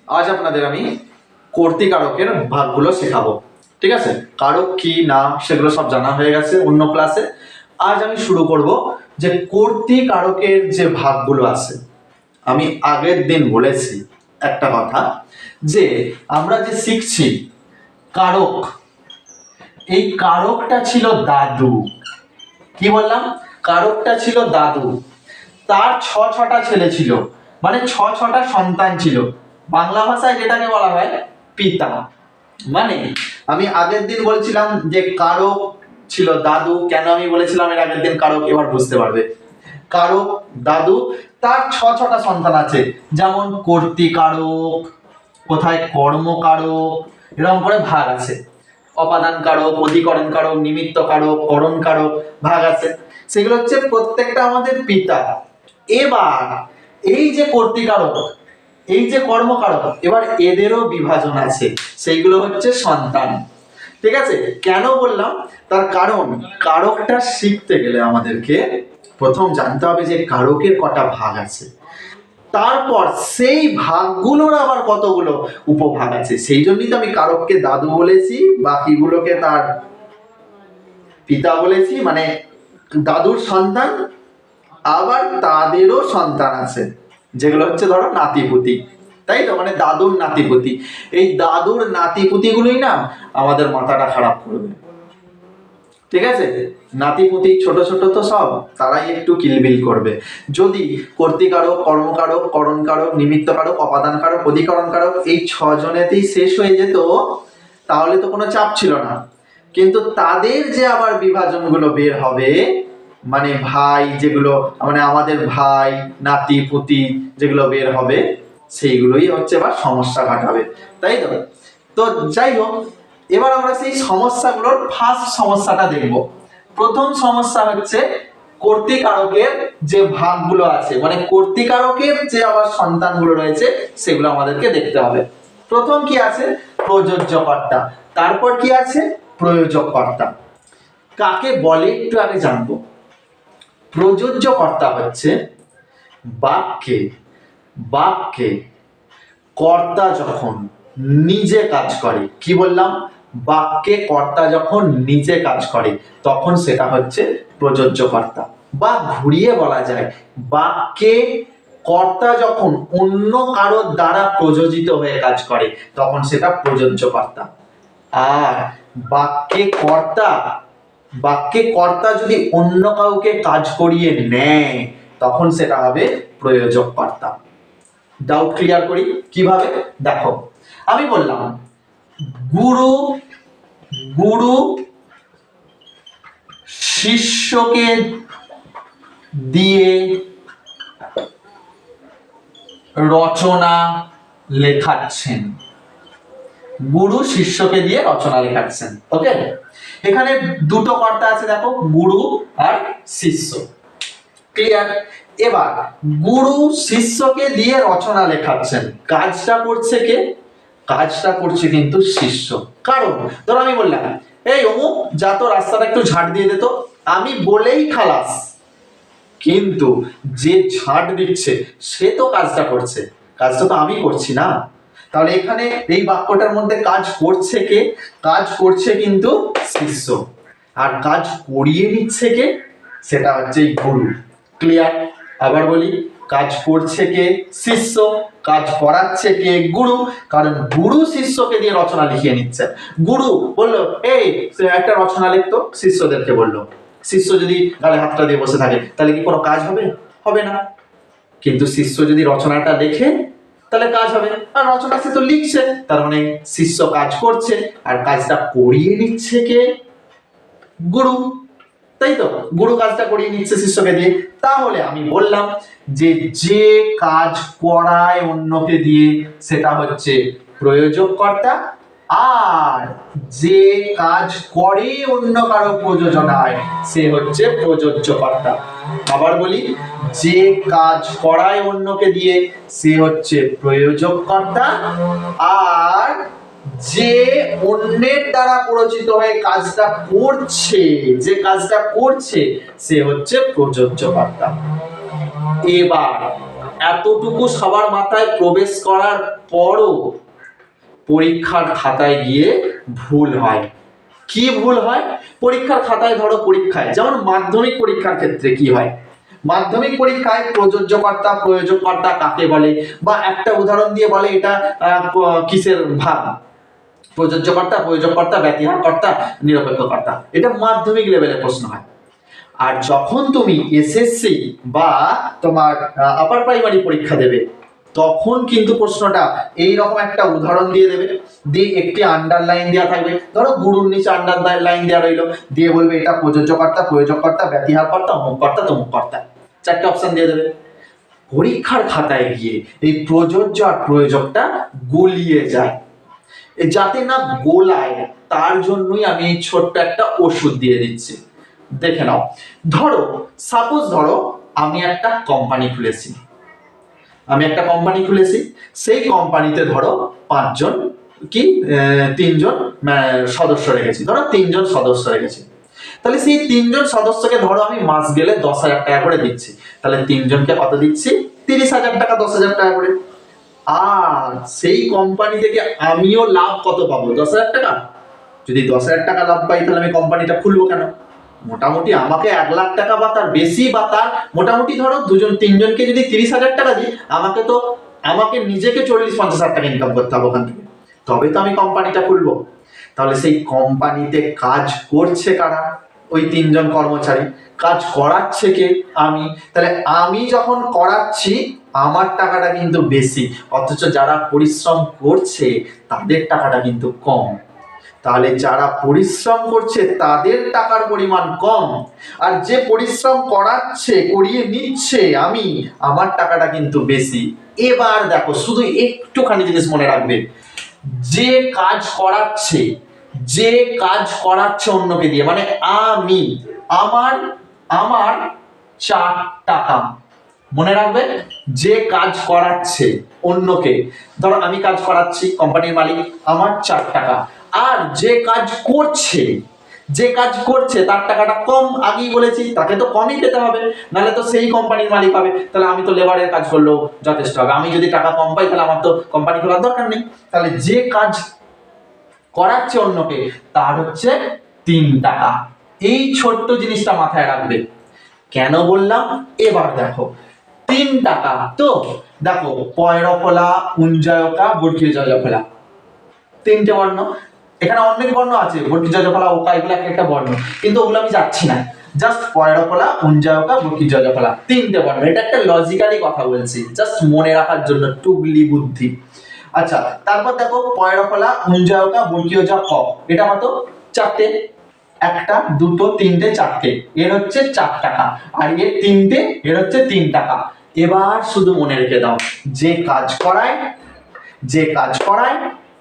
আজ আপনাদের আমি কর্তৃকারকের ভাগগুলো শেখাবো। ঠিক আছে, কারক কি না সেগুলো সব জানা হয়ে গেছে অন্য ক্লাসে। আজ আমি শুরু করব যে কর্তৃকারকের যে ভাগগুলো আছে। আমি আগের দিন বলেছি একটা কথা, যে আমরা যে শিখছি কারক, এই কারকটা ছিল দাদু। কি বললাম? কারকটা ছিল দাদু, তার ছটা ছেলে ছিল, মানে ছটা সন্তান ছিল। বাংলা ভাষায় যেটাকে বলা হয় পিতা। মানে আমি আগের দিন বলছিলাম যে কারক ছিল দাদু, কেন আমি বলেছিলাম এর আগের দিন কারক, এবার বুঝতে পারবে। কারক দাদু, তার ছটা সন্তান আছে, যেমন কর্তৃকারক, কোথায় কর্মকারক, এরকম করে ভাগ আছে। অপাদান কারক, অধিকরণ কারক, নিমিত্ত কারক, করণ কারক ভাগ আছে। সেগুলো হচ্ছে প্রত্যেকটা আমাদের পিতা। এবার এই যে কর্তৃকারক, এই যে কর্মকারক, এবার এদেরও বিভাজন আছে, সেইগুলো হচ্ছে সন্তান। ঠিক আছে, কেন বললাম? তার কারণ কারকটা শিখতে গেলে আমাদেরকে প্রথম জানতে হবে যে কারকের কটা ভাগ আছে, তারপর সেই ভাগগুলোর আবার কতগুলো উপভাগ আছে। সেই জন্যই তো আমি কারককে দাদু বলেছি, বাকিগুলোকে তার পিতা বলেছি। মানে দাদুর সন্তান, আবার তাদেরও সন্তান আছে, যেগুলো হচ্ছে ধরো নাতিপুতি, তাই তো? মানে দাদুর নাতিপুতি, এই দাদুর নাতিপুতিগুলোই না আমাদের মাথাটা খারাপ করবে। ঠিক আছে, নাতিপুতি ছোট ছোট তো সব, তারাই একটু কিলবিল করবে। যদি কর্তৃকারক, কর্মকারক, করণকারক, নিমিত্তকারক, অপাদানকারক, অধিকরণকারক এই ছজনেতেই শেষ হয়ে যেত, তাহলে তো কোনো চাপ ছিল না। কিন্তু তাদের যে আবার বিভাজনগুলো বের হবে, মানে ভাই যেগুলো, মানে আমাদের ভাই নাতি পুতি যেগুলো বের হবে, সেইগুলোই হচ্ছে আবার সমস্যা ঘটাবে, তাই তো? তো যাই হোক, এবার আমরা সেই সমস্যাগুলোর ফার্স্ট সমস্যাটা দেখব। প্রথম সমস্যা হচ্ছে কর্তৃকারকের যে ভাগগুলো আছে, মানে কর্তৃকারকের যে আবার সন্তানগুলো রয়েছে, সেগুলো আমাদেরকে দেখতে হবে। প্রথম কি আছে? প্রযোজ্যকর্তা। তারপর কি আছে? প্রয়োজককর্তা। কাকে বলে একটু আগে জানবো। প্রযোজ্যকর্তা হচ্ছে বাক্যে বাক্যে কর্তা যখন নিজে কাজ করে, কি বললাম? বাক্যে কর্তা যখন নিজে কাজ করে, তখন সেটা হচ্ছে প্রযোজ্যকর্তা। বা ঘুরিয়ে বলা যায়, বাক্যে কর্তা যখন অন্য কারোর দ্বারা প্রযোজিত হয়ে কাজ করে, তখন সেটা প্রযোজ্যকর্তা। আর বাক্যে কর্তা যদি অন্য কাউকে কাজ করিয়ে নেয়, তখন সেটা হবে প্রয়োজককর্তা। ডাউট ক্লিয়ার করি কিভাবে? দেখো, আমি বললাম গুরু গুরু শিষ্যকে দিয়ে রচনা লেখাচ্ছেন। গুরু শিষ্যকে দিয়ে রচনা লেখাচ্ছেন। ওকে, এখানে দুটো কর্তা আছে, দেখো, গুরু আর শিষ্য। ক্লিয়ার? এবার গুরু শিষ্যকে দিয়ে রচনা লেখাচ্ছেন, কাজটা করছে কে? কাজটা করছে কিন্তু শিষ্য। কারণ ধরো আমি বললাম, এই অমুক যা তো রাস্তাটা একটু ঝাড় দিয়ে দে তো, আমি বলেই খালাস, কিন্তু যে ঝাড় দিচ্ছে সে তো কাজটা করছে, কাজটা তো আমি করছি না। তাহলে এখানে এই বাক্যটার মধ্যে কাজ করছে কে? কাজ করছে কিন্তু শিষ্য। আর কাজ করিয়ে নিচ্ছে কে? সেটা হচ্ছে গুরু। ক্লিয়ার? আবার বলি, কাজ করছে কে? শিষ্য। কাজ করাচ্ছে কে? গুরু। কারণ গুরু শিষ্যকে দিয়ে রচনা লিখিয়ে নিচ্ছে। গুরু বললো, এই একটা রচনা লিখতো, শিষ্যদেরকে বললো। শিষ্য যদি গালে হাতটা দিয়ে বসে থাকে, তাহলে কি কোনো কাজ হবে? হবে না। কিন্তু শিষ্য যদি রচনাটা লেখে, তাহলে কাজ হবে। আর রচনা সে তো লিখছে, তার মানে শিষ্য কাজ করছে, আর কাজটা করিয়ে নিচ্ছে কে? গুরু। তাই তো, গুরু কাজটা করিয়ে নিচ্ছে শিষ্যকে দিয়ে। তাহলে আমি বললাম যে যে কাজ করায় অন্যকে দিয়ে, সেটা হচ্ছে প্রয়োজককর্তা। আর যে কাজ করে অন্য কারো প্রযোজনায়, সে হচ্ছে প্রযোজ্যকর্তা। আবার বলি, যে কাজ করায় অন্যকে দিয়ে, সে হচ্ছে প্রয়োজককর্তা। আর যে অন্যের দ্বারা পরিচিত হয়ে কাজটা করছে, যে কাজটা করছে, সে হচ্ছে প্রযোজ্যকর্তা। এবার এতটুকু সবার মাথায় প্রবেশ করার পরও পরীক্ষার খাতায় গিয়ে ভুল হয়। কি ভুল হয়? পরীক্ষার খাতায় ধরো পরীক্ষায়, যেমন মাধ্যমিক পরীক্ষার ক্ষেত্রে কি হয়, মাধ্যমিক পরীক্ষায় প্রযোজ্যকর্তা প্রয়োজককর্তা কাকে বলে, বা একটা উদাহরণ দিয়ে বলে এটা কিসের ভাগ, প্রযোজ্যকর্তা প্রয়োজককর্তা ব্যতিহারকর্তা নিরপেক্ষকর্তা, এটা মাধ্যমিক লেভেলে প্রশ্ন হয়। আর যখন তুমি এসএসসি বা তোমার আপার প্রাইমারি পরীক্ষা দেবে, তখন কিন্তু প্রশ্নটা এইরকম একটা উদাহরণ দিয়ে দেবে, দিয়ে একটি আন্ডারলাইন দেওয়া থাকবে, ধরো গুরুর নিচে আন্ডারলাইন দেওয়া রইলো, দিয়ে বলবে এটা প্রযোজ্যকর্তা প্রয়োজককর্তা ব্যতিহারকর্তা অমুককর্তা তমুককর্তা, চারটে অপশন দিয়ে দেবে। পরীক্ষার খাতায় গিয়ে এই প্রযোজ্য আর প্রয়োজকটা গুলিয়ে যায়, যাতে না গোলায় তার জন্যই আমি এই ছোট্ট একটা ওষুধ দিয়ে দিচ্ছি। দেখে নাও, ধরো সাপোজ ধরো আমি একটা কোম্পানি খুলেছি, সেই কোম্পানিতে ধরো 5 জন কি 3 জন সদস্য রেখেছি, ধরো 3 জন সদস্য রেখেছি। তাহলে সেই 3 জন সদস্যকে ধরো আমি মাস গেলে 10,000 টাকা করে দিচ্ছি, তাহলে 3 জনকে কত দিচ্ছি? 30,000 টাকা, 10,000 টাকা করে। আর সেই কোম্পানি থেকে আমিও লাভ কত পাবো? 10,000 টাকা। যদি 10,000 টাকা লাভ পাই, তাহলে আমি কোম্পানিটা খুলবো কেন? মোটামুটি আমাকে 1 লাখ টাকা বা তার বেশি, বা তার মোটামুটি ধরো 2-3 জনকে যদি 30,000 টাকা দিই, আমাকে নিজেকে 40-50,000 টাকা ইনকাম করতে হবে ওখান থেকে, তবে তো আমি কোম্পানিটা খুলবো। তাহলে সেই কোম্পানিতে কাজ করছে কারা? ওই 3 জন কর্মচারী। কাজ করাচ্ছে কে? আমি। তাহলে আমি যখন করাচ্ছি আমার টাকাটা কিন্তু বেশি, অথচ যারা পরিশ্রম করছে তাদের টাকাটা কিন্তু কম। তাহলে যারা পরিশ্রম করছে তাদের টাকার পরিমাণ কম, আর যে পরিশ্রম করিয়ে নিচ্ছে আমার টাকাটা কিন্তু বেশি। এবার দেখো, শুধু একটুখানি জিনিস মনে রাখবে, যে কাজ করাচ্ছে অন্যকে দিয়ে, মানে আমার 4 টাকা। মনে রাখবে, যে কাজ করাচ্ছে অন্যকে, ধরো আমি কাজ করাচ্ছি, কোম্পানির মালিক, আমার 4 টাকা। আর যে কাজ করছে তার টাকাটা কম, আগেই বলেছি, তাকে তো কমই পেতে হবে, নাহলে তো সেই কোম্পানির মালিক হবে। তাহলে আমি তো লেবারের কাজ করলেও যথেষ্ট হবে, আমি যদি টাকা কম পাই তাহলে আমার তো কোম্পানি খোলার দরকার নেই। তাহলে যে কাজ করাচ্ছে অন্যকে তার হচ্ছে 3 টাকা। এই ছোট্ট জিনিসটা মাথায় রাখবে। কেন বললাম? এবার দেখো, 3 টাকা তো দেখো, পয়রফলা উঞ্জয়কা বর্গীয় জজফলা, 3টে বর্ণ। এখানে অনেক বর্ণ আছে, বর্গীয় জজফলা ওকা, এগুলো একটা বর্ণ, কিন্তু ওগুলো আমি যাচ্ছি না। জাস্ট পয়রফলা উঞ্জয়কা বর্গীয় জজফলা, 3টে বর্ণ। এটা একটা লজিক্যালি কথা বলছি, জাস্ট মনে রাখার জন্য, টুগলি বুদ্ধি। আচ্ছা, তারপর দেখো পয়রফলা উঞ্জয়কা বর্গীয় জ ক, এটা কত? 4টে। 1টা 2টো 3টে 4টে, এর হচ্ছে 4 টাকা। আর এর 3টে, এর হচ্ছে 3 টাকা। এবার শুধু মনে রেখে দাও, যে কাজ করায়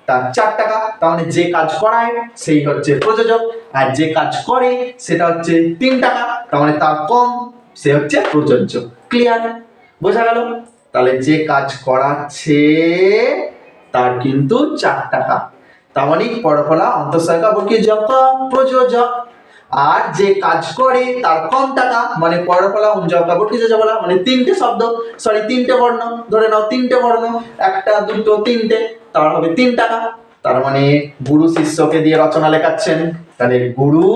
তার 4 টাকা, তাহলে যে কাজ করায় সেই হচ্ছে প্রযোজক, আর যে কাজ করে সেটা হচ্ছে 3 টাকা, তাহলে তার কম, সে হচ্ছে প্রযোজ্য। ক্লিয়ার? বোঝা গেল? তাহলে যে কাজ করাচ্ছে তার কিন্তু 4 টাকা, তার মানে পরফলা অন্তঃসর্গা বর্গীয় জ ক প্রযোজক। আর যে কাজ করে তার কম টাকা, মানে পরফলা উঞ্জয়কা বর্গীয় জজফলা, মানে 3টে বর্ণ ধরে নাও, 3টে বর্ণ, 1টা 2টো 3টে, তার হবে 3 টাকা। তার মানে গুরু শিষ্যকে দিয়ে রচনা লেখাচ্ছেন, তাহলে গুরু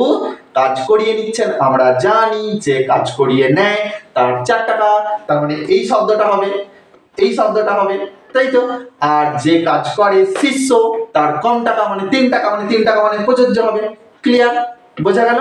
কাজ করিয়ে নিচ্ছেন, আমরা জানি যে কাজ করিয়ে নেয় তার 4 টাকা, তার মানে এই শব্দটা হবে, তাই তো। আর যে কাজ করে শিষ্য, তার কম টাকা, মানে 3 টাকা, মানে 3 টাকা মানে প্রযোজ্য হবে। ক্লিয়ার? বোঝা গেল?